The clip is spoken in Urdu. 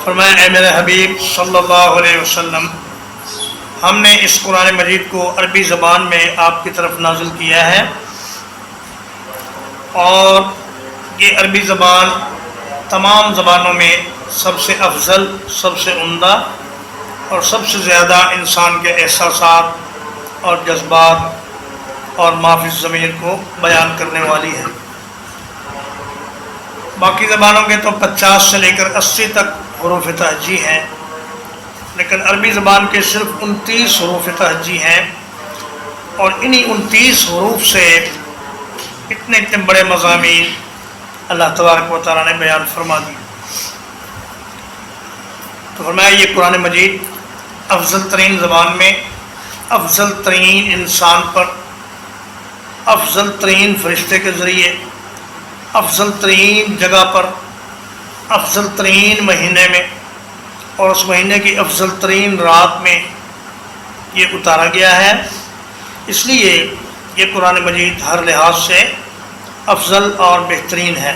فرمایا اے میرے حبیب صلی اللہ علیہ وسلم، ہم نے اس قرآن مجید کو عربی زبان میں آپ کی طرف نازل کیا ہے، اور یہ عربی زبان تمام زبانوں میں سب سے افضل، سب سے عمدہ اور سب سے زیادہ انسان کے احساسات اور جذبات اور ما فی الضمیر کو بیان کرنے والی ہے۔ باقی زبانوں کے تو 50 سے لے کر 80 تک حروف تہجی ہیں، لیکن عربی زبان کے صرف 29 حروف تہجی ہیں، اور انہی 29 حروف سے اتنے بڑے مضامین اللہ تبارک و تعالیٰ نے بیان فرما دی۔ تو فرمایا یہ قرآن مجید افضل ترین زبان میں، افضل ترین انسان پر، افضل ترین فرشتے کے ذریعے، افضل ترین جگہ پر، افضل ترین مہینے میں، اور اس مہینے کی افضل ترین رات میں یہ اتارا گیا ہے۔ اس لیے یہ قرآن مجید ہر لحاظ سے افضل اور بہترین ہے۔